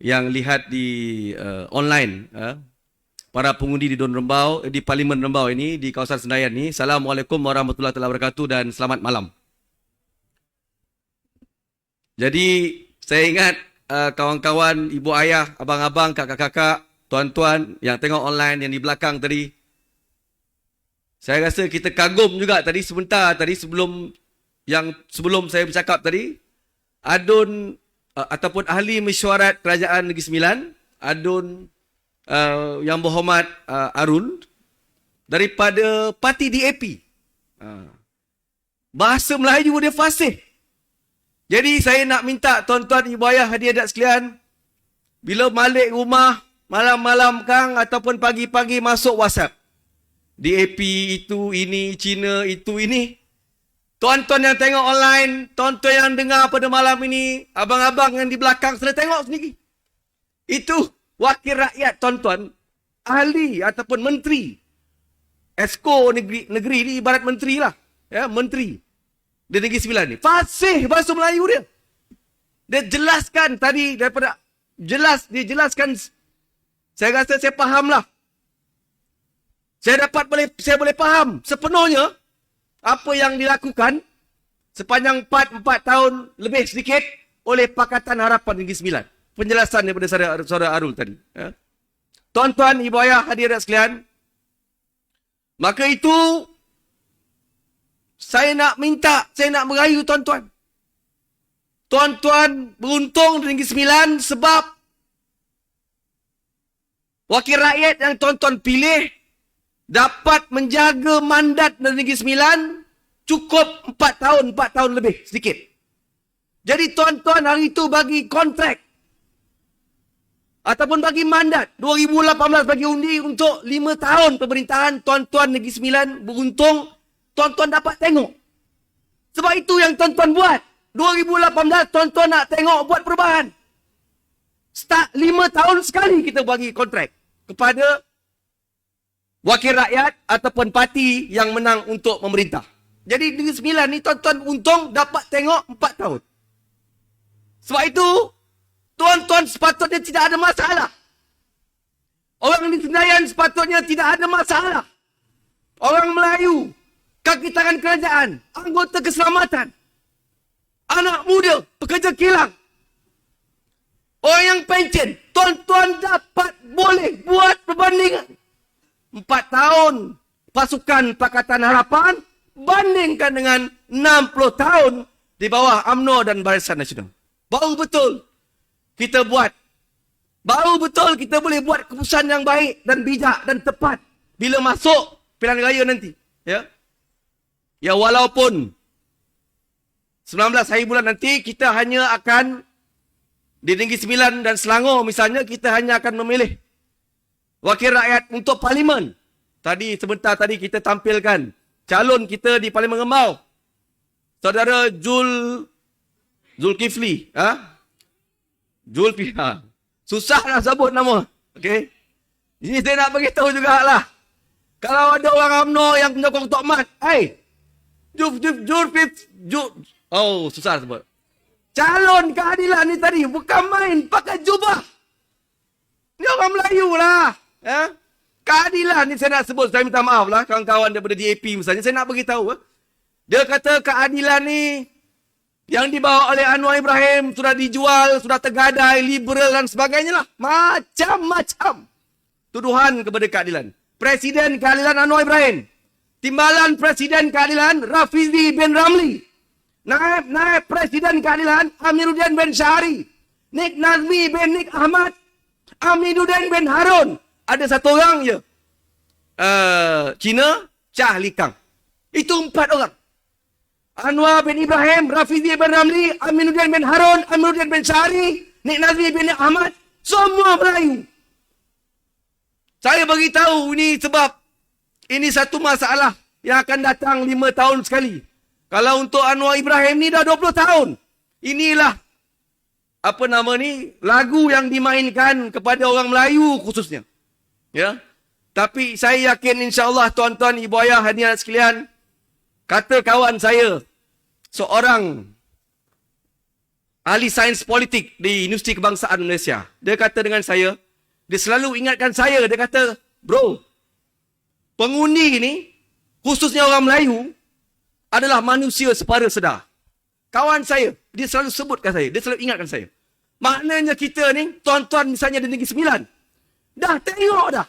yang lihat di online, para pengundi di Don Rembau, di Parlimen Rembau ini, di kawasan Senayan ni. Assalamualaikum warahmatullahi wabarakatuh dan selamat malam. Jadi saya ingat kawan-kawan, ibu ayah, abang-abang, kakak-kakak, tuan-tuan yang tengok online, yang di belakang tadi. Saya rasa kita kagum juga tadi sebentar tadi sebelum saya bercakap tadi, adun ataupun ahli mesyuarat Kerajaan Negeri Sembilan, adun yang berhormat Arul daripada parti DAP. Bahasa Melayu dia fasih. Jadi saya nak minta tuan-tuan, ibu ayah, hadirin sekalian, bila balik rumah malam-malam kang ataupun pagi-pagi masuk WhatsApp, DAP itu, ini, Cina, itu, ini. Tuan-tuan yang tengok online, tuan-tuan yang dengar pada malam ini, abang-abang yang di belakang sudah tengok sendiri. Itu wakil rakyat tuan-tuan, ahli ataupun menteri. Esko negeri ni ibarat menteri lah. Ya, menteri di Negeri Sembilan ni. Fasih bahasa Melayu dia. Dia jelaskan tadi daripada dia jelaskan. Saya rasa saya faham lah. Saya boleh faham sepenuhnya apa yang dilakukan sepanjang 4 tahun lebih sedikit oleh Pakatan Harapan Negeri Sembilan. Penjelasan daripada saudara Arul tadi. Ya. Tuan-tuan, ibu ayah, hadirin sekalian, maka itu saya nak merayu tuan-tuan. Tuan-tuan beruntung di Negeri Sembilan sebab wakil rakyat yang tuan-tuan pilih dapat menjaga mandat dari Negeri Sembilan cukup 4 tahun lebih sedikit. Jadi tuan-tuan hari itu bagi kontrak ataupun bagi mandat 2018 bagi undi untuk 5 tahun pemerintahan. Tuan-tuan Negeri Sembilan beruntung, tuan-tuan dapat tengok. Sebab itu yang tuan-tuan buat. 2018 tuan-tuan nak tengok buat perubahan. Start 5 tahun sekali kita bagi kontrak kepada wakil rakyat ataupun parti yang menang untuk memerintah. Jadi Negeri Sembilan ni tuan-tuan untung dapat tengok 4 tahun. Sebab itu tuan-tuan sepatutnya tidak ada masalah. Orang di Senayan sepatutnya tidak ada masalah. Orang Melayu, kaki tangan kerajaan, anggota keselamatan, anak muda, pekerja kilang, orang yang pencen, tuan-tuan dapat boleh buat perbandingan. 4 tahun pasukan Pakatan Harapan bandingkan dengan 60 tahun di bawah UMNO dan Barisan Nasional. Baru betul kita boleh buat keputusan yang baik dan bijak dan tepat bila masuk pilihan raya nanti. Ya, walaupun 19 hari bulan nanti kita hanya akan di Negeri Sembilan dan Selangor misalnya, kita hanya akan memilih wakil rakyat untuk parlimen. Sebentar tadi kita tampilkan calon kita di Parlimen Rembau, saudara Zulkifli. Susah nak sebut nama. Okey. Ini saya nak beritahu jugalah. Kalau ada orang UMNO yang menyokong Tok Mat, susah sebut. Calon keadilan ni tadi bukan main pakai jubah. Ni orang Melayu lah. Ya? Keadilan ni saya nak sebut, saya minta maaf lah kawan-kawan daripada DAP misalnya, saya nak beritahu. Dia kata keadilan ni yang dibawa oleh Anwar Ibrahim sudah dijual, sudah tergadai, liberal dan sebagainya lah. Macam-macam tuduhan kepada keadilan. Presiden keadilan Anwar Ibrahim. Timbalan Presiden keadilan Rafizi bin Ramli. Naib Presiden keadilan Amiruddin bin Syahari. Nik Nazmi bin Nik Ahmad. Amiruddin bin Harun. Ada satu orang je. Cina, Shah Li Kang. Itu 4 orang. Anwar bin Ibrahim, Rafizi bin Ramli, Aminuddin bin Harun, Amiruddin bin Syahari, Nik Nazmi bin Nik Ahmad. Semua Melayu. Saya beritahu ini sebab ini satu masalah yang akan datang 5 tahun sekali. Kalau untuk Anwar Ibrahim ni dah 20 tahun. Inilah lagu yang dimainkan kepada orang Melayu khususnya. Ya. Tapi saya yakin insya-Allah tuan-tuan, ibu ayah, hadirin sekalian, kata kawan saya, seorang ahli sains politik di Universiti Kebangsaan Malaysia. Dia kata dengan saya, dia selalu ingatkan saya, dia kata, bro, pengundi ni, khususnya orang Melayu, adalah manusia separa sedar. Kawan saya, dia selalu sebutkan saya, dia selalu ingatkan saya. Maknanya kita ni, tuan-tuan misalnya di Negeri Sembilan, dah tengok dah.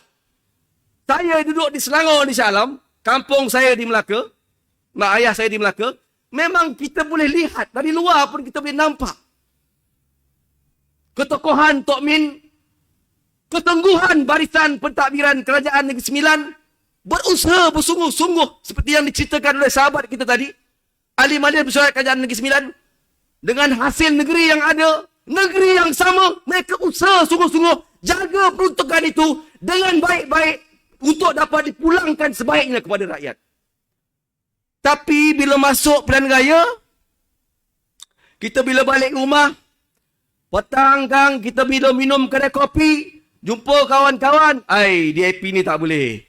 Saya duduk di Selangor di Shah Alam, kampung saya di Melaka, mak ayah saya di Melaka, memang kita boleh lihat, dari luar pun kita boleh nampak. Ketokohan Tok Min, ketangguhan barisan pentadbiran Kerajaan Negeri Sembilan, berusaha bersungguh-sungguh, seperti yang diceritakan oleh sahabat kita tadi, ahli majlis mesyuarat Kerajaan Negeri Sembilan, dengan hasil negeri yang ada, negeri yang sama, mereka usaha sungguh-sungguh, jaga peruntukan itu dengan baik-baik, untuk dapat dipulangkan sebaiknya kepada rakyat. Tapi bila masuk pilihan raya, kita bila balik rumah, petang kang, kita bila minum kedai kopi, jumpa kawan-kawan, DAP ni tak boleh.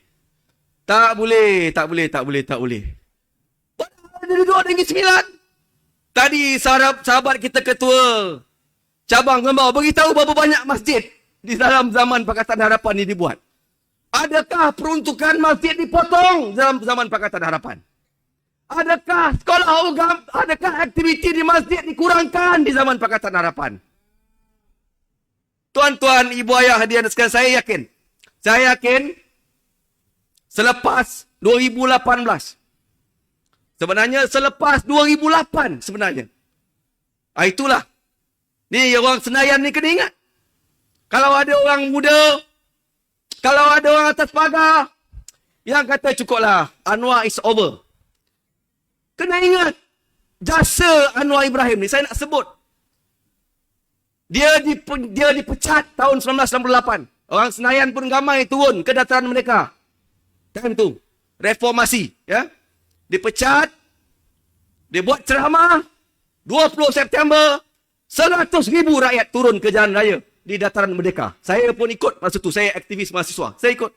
Tak boleh. Padahal dia duduk Negeri Sembilan. Tadi sahabat kita ketua cabang Ngembau beritahu berapa banyak masjid di dalam zaman Pakatan Harapan ni dibuat. Adakah peruntukan masjid dipotong dalam zaman Pakatan Harapan? Adakah sekolah agama, adakah aktiviti di masjid dikurangkan di zaman Pakatan Harapan? Tuan-tuan, ibu ayah hadirin sekalian, saya yakin selepas 2018, sebenarnya selepas 2008 sebenarnya. Itulah. Ni orang Senayan ni kena ingat. Kalau ada orang muda, kalau ada orang atas pagar yang kata cukuplah, Anwar is over. Kena ingat jasa Anwar Ibrahim ni, saya nak sebut. Dia dipecat tahun 1998. Orang Senayan pun ramai turun ke dataran mereka. Time tu, reformasi, ya. Dipecat, dia buat ceramah, 20 September, 100,000 rakyat turun ke jalan raya di dataran Merdeka. Saya pun ikut masa tu, saya aktivis mahasiswa, saya ikut.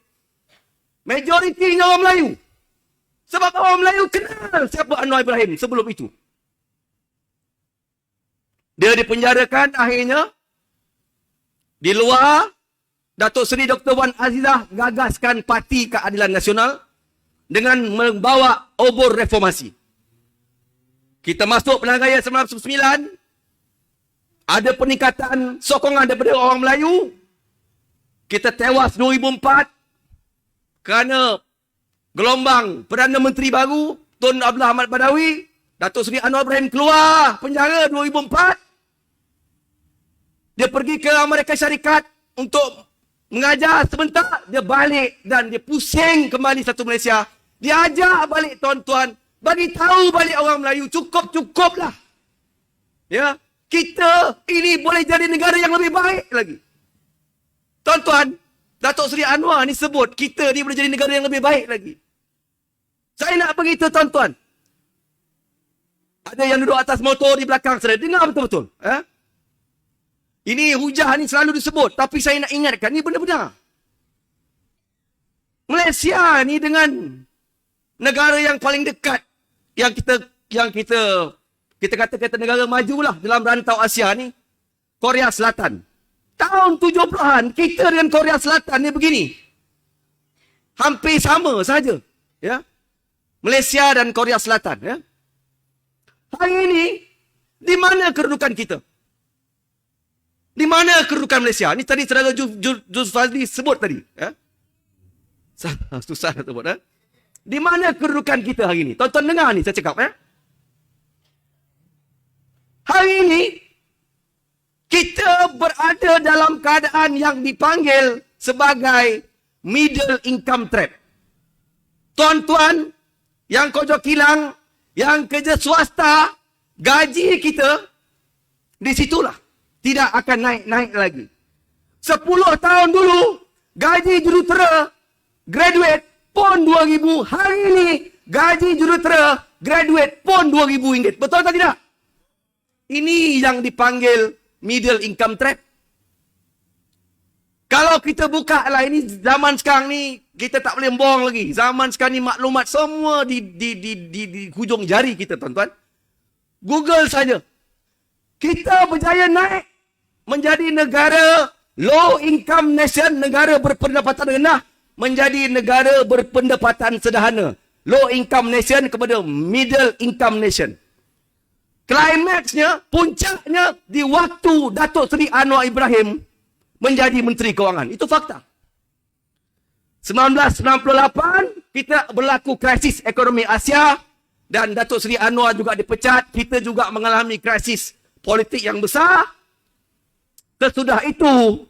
Majoritinya orang Melayu. Sebab orang Melayu kenal siapa Anwar Ibrahim sebelum itu. Dia dipenjarakan akhirnya. Di luar, Datuk Seri Dr. Wan Azizah gagaskan Parti Keadilan Nasional dengan membawa obor reformasi. Kita masuk pilihan raya 1999, ada peningkatan sokongan daripada orang Melayu. Kita tewas 2004 kerana gelombang Perdana Menteri baru, Tun Abdullah Ahmad Badawi. Datuk Seri Anwar Ibrahim keluar penjara 2004. Dia pergi ke Amerika Syarikat untuk mengajar sebentar. Dia balik dan dia pusing kembali satu Malaysia. Dia ajak balik tuan-tuan. Bagi tahu balik orang Melayu, cukup-cukuplah. Ya, kita ini boleh jadi negara yang lebih baik lagi. Tuan-tuan, Datuk Seri Anwar ni sebut, kita ni boleh jadi negara yang lebih baik lagi. Saya nak beritahu tuan-tuan. Ada yang duduk atas motor di belakang saya. Dengar betul-betul. Ini hujah ni selalu disebut. Tapi saya nak ingatkan, ni benar-benar. Malaysia ni dengan negara yang paling dekat. Yang kita kata negara majulah dalam rantau Asia ni. Korea Selatan. Tahun 70-an, kita dengan Korea Selatan ni begini. Hampir sama saja. Ya. Malaysia dan Korea Selatan. Ya. Hari ini, di mana kedudukan kita? Di mana kedudukan Malaysia? Ini tadi saudara Juz Fazli sebut tadi. Ya? Susah nak sebut. Ya? Di mana kedudukan kita hari ini? Tonton dengar ni saya cakap. Ya? Hari ini, kita berada dalam keadaan yang dipanggil sebagai middle income trap. Tuan-tuan, yang kojok kilang, yang kerja swasta, gaji kita, di situlah. Tidak akan naik-naik lagi. 10 tahun dulu, gaji jurutera, graduate, pon 2,000. Hari ini, gaji jurutera, graduate, pon 2,000 ringgit. Betul atau tidak? Ini yang dipanggil middle income trap. Kalau kita buka lah, ini zaman sekarang ni, kita tak boleh bohong lagi. Zaman sekarang ni maklumat semua di hujung jari kita, tuan-tuan. Google saja. Kita berjaya naik menjadi negara low income nation, negara berpendapatan rendah, menjadi negara berpendapatan sederhana. Low income nation kepada middle income nation. Klimaksnya, puncaknya di waktu Datuk Seri Anwar Ibrahim menjadi Menteri Kewangan. Itu fakta. 1998, kita berlaku krisis ekonomi Asia dan Datuk Seri Anwar juga dipecat. Kita juga mengalami krisis politik yang besar. Sesudah itu,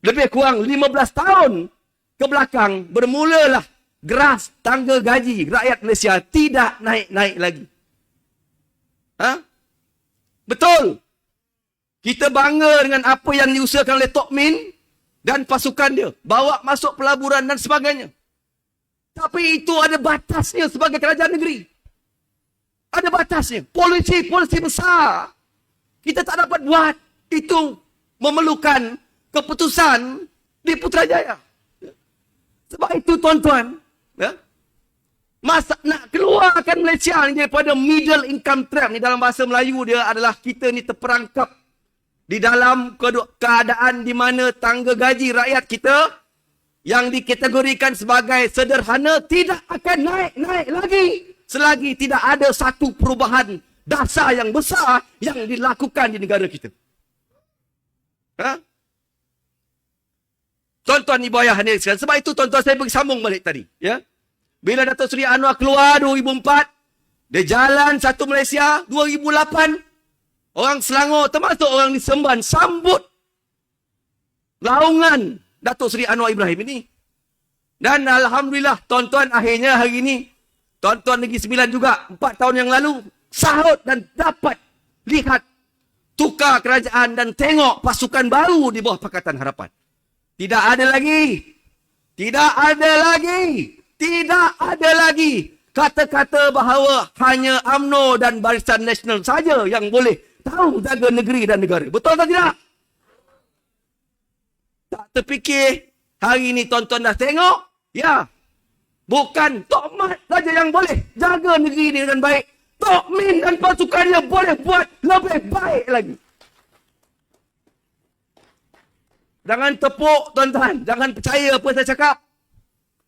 lebih kurang 15 tahun ke belakang, bermulalah graf tangga gaji rakyat Malaysia tidak naik-naik lagi. Betul. Kita bangga dengan apa yang diusahakan oleh Tok Min dan pasukan dia. Bawa masuk pelaburan dan sebagainya. Tapi itu ada batasnya sebagai kerajaan negeri. Ada batasnya. Polisi besar. Kita tak dapat buat. Itu memerlukan keputusan di Putrajaya. Sebab itu tuan-tuan, masa nak keluarkan Malaysia ni daripada middle income trap ni, dalam bahasa Melayu dia adalah kita ni terperangkap di dalam keadaan di mana tangga gaji rakyat kita yang dikategorikan sebagai sederhana tidak akan naik-naik lagi selagi tidak ada satu perubahan dasar yang besar yang dilakukan di negara kita. Tuan-tuan ibu ayah hadirin sekalian, sebab itu tuan-tuan saya bagi sambung balik tadi, ya. Bila Datuk Seri Anwar keluar 2004, dia jalan satu Malaysia. 2008, orang Selangor termasuk orang di Semban sambut laungan Datuk Seri Anwar Ibrahim ini. Dan alhamdulillah tuan-tuan, akhirnya hari ini tuan-tuan Negeri Sembilan juga 4 tahun yang lalu sahut dan dapat lihat tukar kerajaan dan tengok pasukan baru di bawah Pakatan Harapan. Tidak ada lagi kata-kata bahawa hanya UMNO dan Barisan Nasional saja yang boleh tahu jaga negeri dan negara. Betul atau tidak? Tak terfikir hari ini tuan-tuan dah tengok, ya. Bukan Tok Mat saja yang boleh jaga negeri ini dengan baik. Tok Min dan pasukannya boleh buat lebih baik lagi. Jangan tepuk tuan-tuan, jangan percaya apa saya cakap.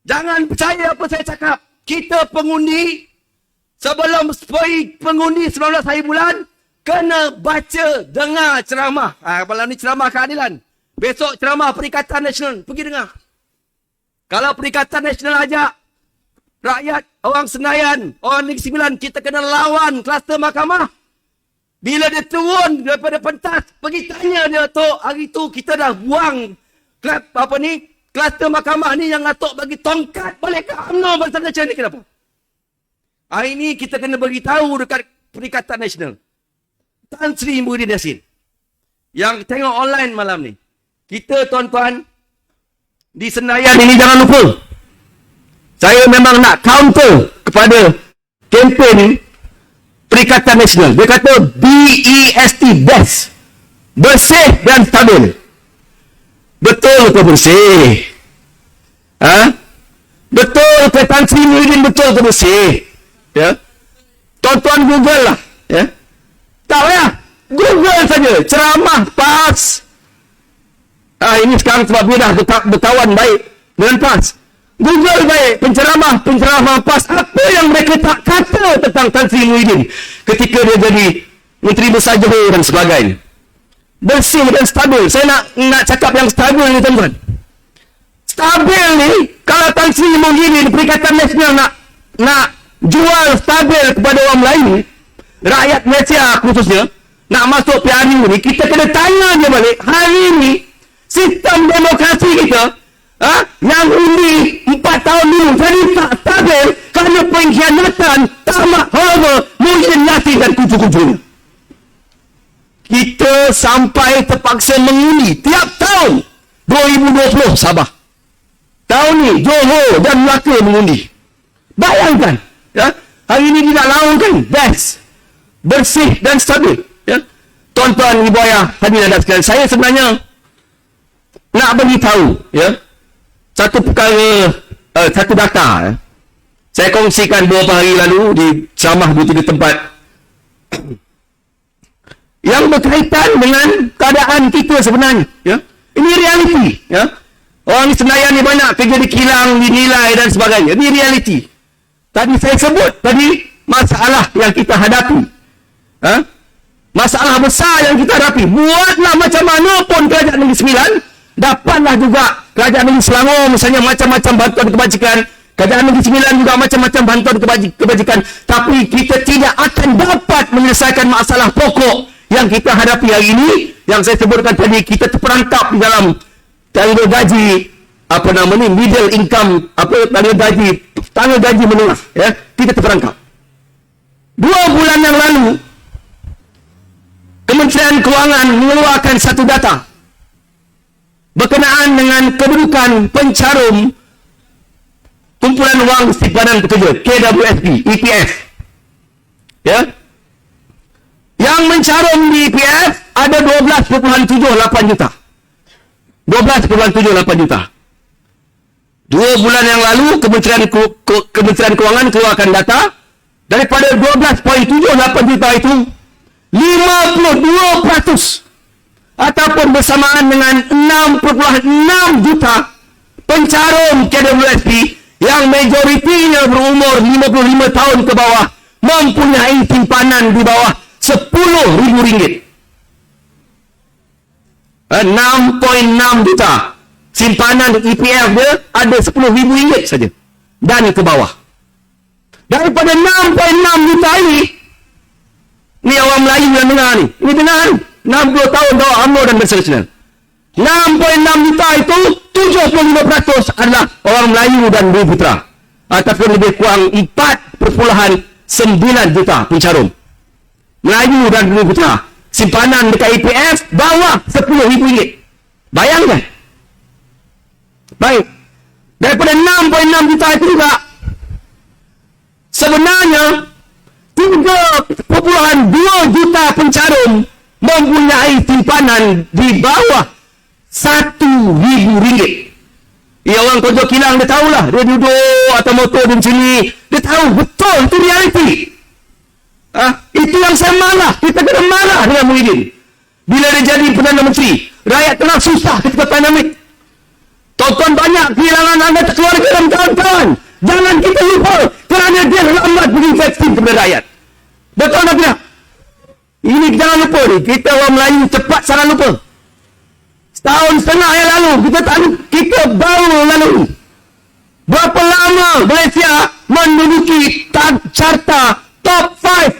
Jangan percaya apa saya cakap. Kita pengundi, sebelum pengundi 19 hari bulan, kena baca, dengar ceramah. Malam ni ceramah keadilan. Besok ceramah Perikatan Nasional. Pergi dengar. Kalau Perikatan Nasional ajak rakyat, orang Senayan, orang Negeri Sembilan, kita kena lawan kluster mahkamah. Bila dia turun daripada pentas, pergi tanya dia, Tok, hari tu kita dah buang kluster mahkamah ni yang Atok bagi tongkat, boleh ke UMNO Barisan Nasional ni, kenapa? Hari ni kita kena beritahu dekat Perikatan Nasional. Tan Sri Muhyiddin Yassin yang tengok online malam ni. Kita tuan-tuan di Senayan ini jangan lupa. Saya memang nak counter kepada kempen Perikatan Nasional. Dia kata BEST, best. Bersih dan stabil. Betul ke bersih? Betul ke Tan Sri Muhyiddin betul ke bersih? Ya. Tuan-tuan Google lah. Ya. Tak payah. Google saja. Ceramah PAS. Ini sekarang sebab dia dah berkawan baik dengan PAS. Google baik penceramah PAS. Apa yang mereka tak kata tentang Tan Sri Muhyiddin ketika dia jadi Menteri Besar Johor dan sebagainya. Bersih dan stabil. Saya nak cakap yang stabil ni tuan-tuan. Stabil ni, kalau Tan Sri Muhyiddin Perikatan Nasional nak jual stabil kepada orang Melayu, rakyat Malaysia khususnya, nak masuk PRU ni, kita kena tanya dia balik, hari ni sistem demokrasi kita yang undi 4 tahun dulu jadi tak stabil kerana pengkhianatan tamak horma Muhyiddin Yassin dan kucu-kucunya. Kita sampai terpaksa mengundi tiap tahun. 2020 Sabah, tahun ni Johor dan Melaka mengundi. Bayangkan, ya, hari ini dia nak laungkan best, bersih dan stabil, ya. Tuan-tuan ibu ayah hadirin dan sekalian, saya sebenarnya nak bagi tahu, ya, satu perkara, satu data, ya. Saya kongsikan beberapa hari lalu di ceramah di 3 tempat. yang berkaitan dengan keadaan kita sebenarnya. Ya? Ini realiti. Ya? Orang Senayan ni banyak kerja di kilang, dinilai dan sebagainya. Ini realiti. Tadi saya sebut masalah yang kita hadapi. Ha? Masalah besar yang kita hadapi. Buatlah macam mana pun Kerajaan Negeri Sembilan, dapatlah juga Kerajaan Negeri Selangor misalnya macam-macam bantuan kebajikan. Kerajaan Negeri Sembilan juga macam-macam bantuan kebajikan. Tapi kita tidak akan dapat menyelesaikan masalah pokok yang kita hadapi hari ini. Yang saya sebutkan tadi, kita terperangkap di dalam tangga gaji middle income, tangga gaji menengah, ya, kita terperangkap. 2 bulan yang lalu Kementerian Kewangan mengeluarkan satu data berkenaan dengan kedudukan pencarum kumpulan wang simpanan pekerja KWSP, EPF. Ya. Yang mencarum di EPF ada 12.78 juta. 12.78 juta. 2 bulan yang lalu Kementerian Kewangan keluarkan data daripada 12.78 juta itu 52% ataupun bersamaan dengan 6.6 juta pencarum KWSP yang majoritinya berumur 55 tahun ke bawah mempunyai simpanan di bawah RM10,000. 6.6 juta simpanan EPF dia ada RM10,000 saja dan ke bawah. Daripada 6.6 juta ini orang Melayu yang dengar ni, ini dengar ni, 60 tahun bawah UMNO dan berseterusnya. 6.6 juta itu 75% adalah orang Melayu dan Bumiputera, ataupun lebih kurang 4.9 juta pencarum Melayu dan Bumiputera. Simpanan dekat EPF bawah RM10,000. Bayangkan. Baik. Daripada 6.6 juta itu juga sebenarnya 3.2 juta pencarum mempunyai simpanan di bawah RM1,000. Ya, orang kerja kilang dia tahulah. Dia duduk atau motor di sini. Dia tahu betul itu realiti. Itu yang saya marah. Kita kena marah dengan Muhyiddin. Bila dia jadi Perdana Menteri, rakyat tengah susah ketika pandemik. Tuan-tuan banyak kehilangan anggota keluarga dan kawan-kawan. Jangan kita lupa kerana dia lambat beri vaksin kepada rakyat. Betul tak tidak? Ini jangan lupa ni. Kita orang Melayu cepat sangat lupa. Setahun setengah yang lalu kita baru lalu. Berapa lama Malaysia menduduki carta top 5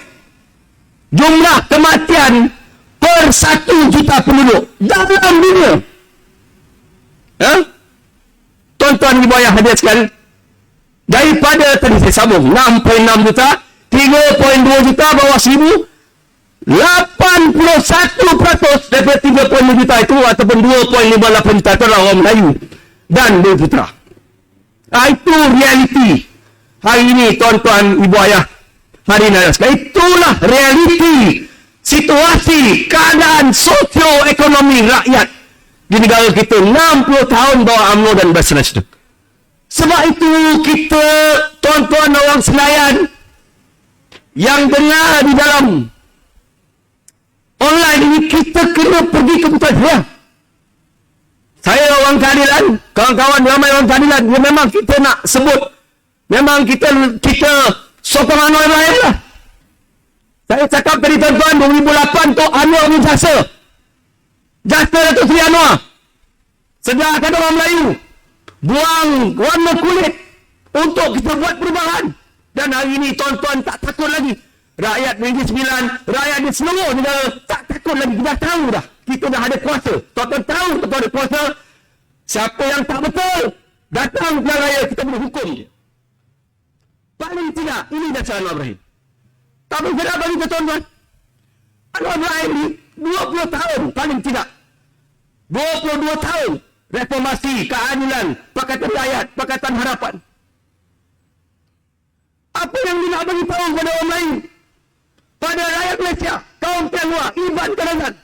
jumlah kematian per 1 juta penduduk dalam dunia. Tuan-tuan ibu ayah hadir sekalian, daripada tadi saya sambung 6.6 juta, 3.2 juta bawah 1,000, 81% daripada 3.5 juta itu ataupun 2.58 juta itu adalah orang Melayu dan Bumiputera. Itu realiti hari ini, tuan-tuan ibu ayah hadirin sekalian. Itulah realiti situasi keadaan sosioekonomi rakyat di negara kita 60 tahun bawah UMNO dan berseterusnya. Sebab itu kita, tuan-tuan orang Senayan yang dengar di dalam online ini, kita kena pergi ke Putrajaya. Saya orang keadilan, kawan-kawan ramai orang keadilan, ya memang kita nak sebut, memang kita sokong Anwar Ibrahim lah. Saya cakap tadi tuan-tuan, 2008 tu Anwar ni jasa Datuk Seri Anwar sediakan orang Melayu buang warna kulit untuk kita buat perubahan. Dan hari ini tuan-tuan tak takut lagi. Rakyat Negeri Sembilan, rakyat di seluruh negara tak takut lagi. Kita dah tahu dah. Kita dah ada kuasa. Tuan-tuan tahu kita ada kuasa. Siapa yang tak betul, datang ke raya, kita boleh hukum dia. Paling tidak, ini dah cara Anwar Ibrahim. Tapi kenapa bagi ke tuan-tuan? Anwar Ibrahim ni 20 tahun paling tidak. 22 tahun reformasi, keadilan, Pakatan Rakyat, Pakatan Harapan. Apa yang dia nak bagi tahu kepada orang lain? Pada rakyat Malaysia, kaum Tionghoa, Iban Kelantan.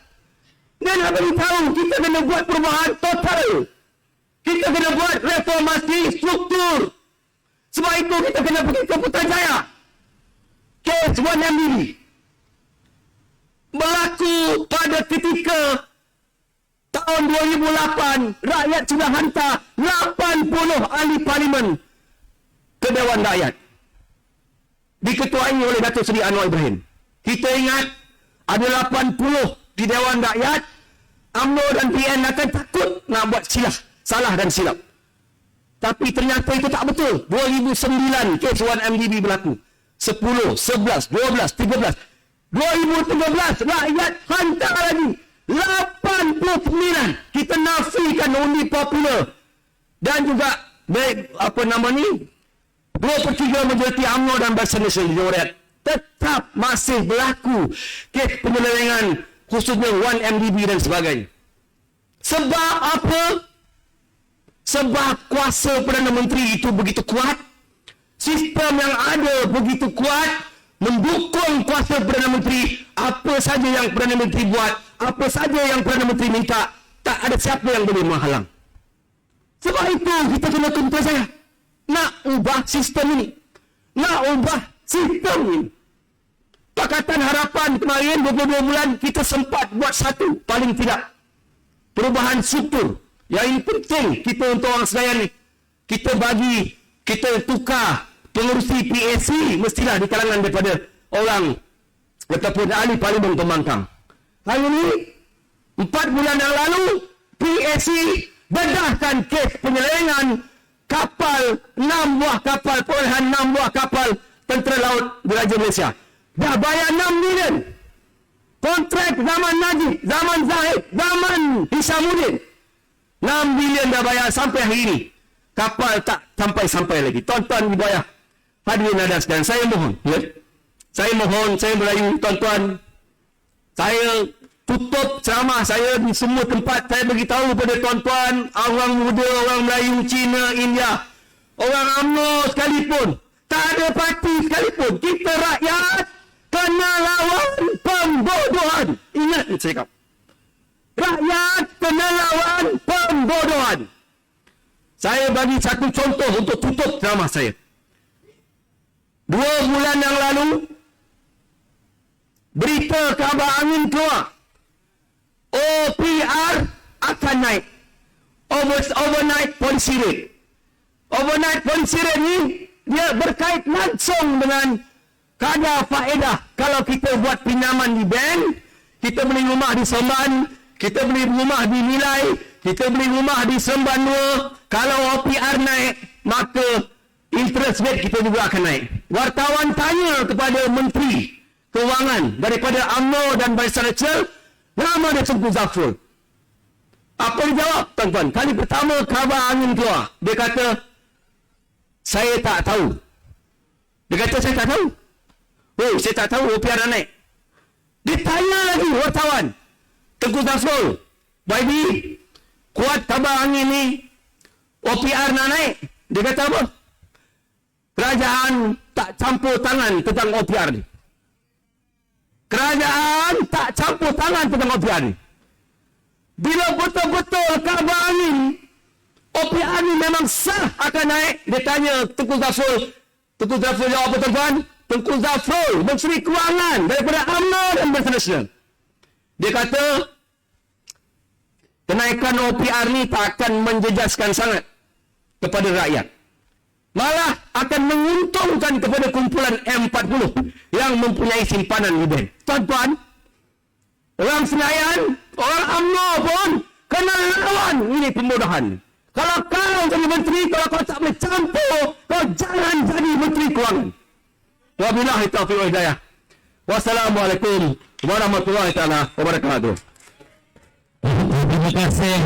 Dia nak bagi tahu kita kena buat perubahan total. Kita kena buat reformasi struktur. Sebab itu kita kena pergi ke Putrajaya. Kes 1MDB. berlaku pada ketika tahun 2008, rakyat sudah hantar 80 ahli parlimen ke Dewan Rakyat. Diketuai oleh Datuk Seri Anwar Ibrahim. Kita ingat, ada 80 di Dewan Rakyat, UMNO dan PN akan takut nak buat salah dan silap. Tapi ternyata itu tak betul. 2009 kes 1MDB berlaku. 10, 11, 12, 13. 2013 rakyat hantar lagi 89. Kita nafikan undi popular dan juga apa nama ni, 2/3 majoriti UMNO dan Barisan Nasional Jawa Rakyat. Tetap masih berlaku kes penyelewengan khususnya 1MDB dan sebagainya. Sebab apa? Sebab kuasa Perdana Menteri itu begitu kuat, sistem yang ada begitu kuat, mendukung kuasa Perdana Menteri. Apa saja yang Perdana Menteri buat, apa saja yang Perdana Menteri minta, tak ada siapa yang boleh menghalang. Sebab itu kita kena tuntut saya nak ubah sistem ini, nak ubah sistem ini. Pakatan Harapan kemarin 22 bulan kita sempat buat satu, paling tidak perubahan struktur. Yang ini penting kita untuk orang Senayan ni. Kita tukar pengurusi PAC mestilah di kalangan daripada orang ataupun ahli parlimen pembangkang. Hari ini 4 bulan yang lalu PAC bedahkan kes penyelewengan kapal 6 buah kapal perolehan 6 buah kapal Tentera Laut Diraja Malaysia. Dah bayar 6 million. Kontrak zaman Najib, zaman Zahid, zaman Hishamuddin. 6 bilion dah bayar sampai hari ini. Kapal tak sampai lagi. Tuan-tuan ibu ayah, hadirin ada sekalian, saya mohon, ya? Saya mohon, saya merayu tuan-tuan, saya tutup ceramah saya di semua tempat. Saya beritahu kepada tuan-tuan, orang muda, orang Melayu, Cina, India, orang UMNO sekalipun, tak ada parti sekalipun, kita rakyat kena lawan pembodohan. Ingat ni saya kata. Rakyat kena lawan pembodohan. Saya bagi satu contoh untuk tutup ceramah saya. 2 bulan yang lalu, berita kabar angin keluar. OPR akan naik. Overnight policy rate. Overnight policy rate ni, dia berkait langsung dengan kadar faedah. Kalau kita buat pinjaman di bank, kita beli rumah di Seremban, kita beli rumah di Nilai, kita beli rumah di Seremban 2. Kalau OPR naik, maka interest rate kita juga akan naik. Wartawan tanya kepada Menteri Kewangan daripada UMNO dan Barisan Nasional, nama dia Tengku Zafrul. Apa dia jawab, tuan-tuan? Kali pertama kabar angin keluar, dia kata, saya tak tahu. Dia kata, saya tak tahu. Oh, saya tak tahu OPR dah naik. Dia tanya lagi wartawan, Tengku Zafrul, YB, kuat kabar angin ni, OPR nak naik. Dia kata apa? Kerajaan tak campur tangan tentang OPR ni. Kerajaan tak campur tangan tentang OPR ni. Bila betul-betul kabar angin, OPR ni memang sah akan naik, dia tanya Tengku Zafrul. Tengku Zafrul jawab apa, tuan-tuan? Tengku Zafrul, Menteri Kewangan daripada UMNO dan Barisan Nasional. Dia kata, kenaikan OPR ni tak akan menjejaskan sangat kepada rakyat. Malah akan menguntungkan kepada kumpulan M40 yang mempunyai simpanan di bank. Tuan-tuan, orang Senayan, orang UMNO pun kena lawan ini pembodohan. Kalau kau jadi menteri, kalau kau tak boleh campur, kau jangan jadi Menteri Kewangan. Wabillahi taufiq wal hidayah. Wassalamualaikum warahmatullahi taala wabarakatuh. Terima kasih.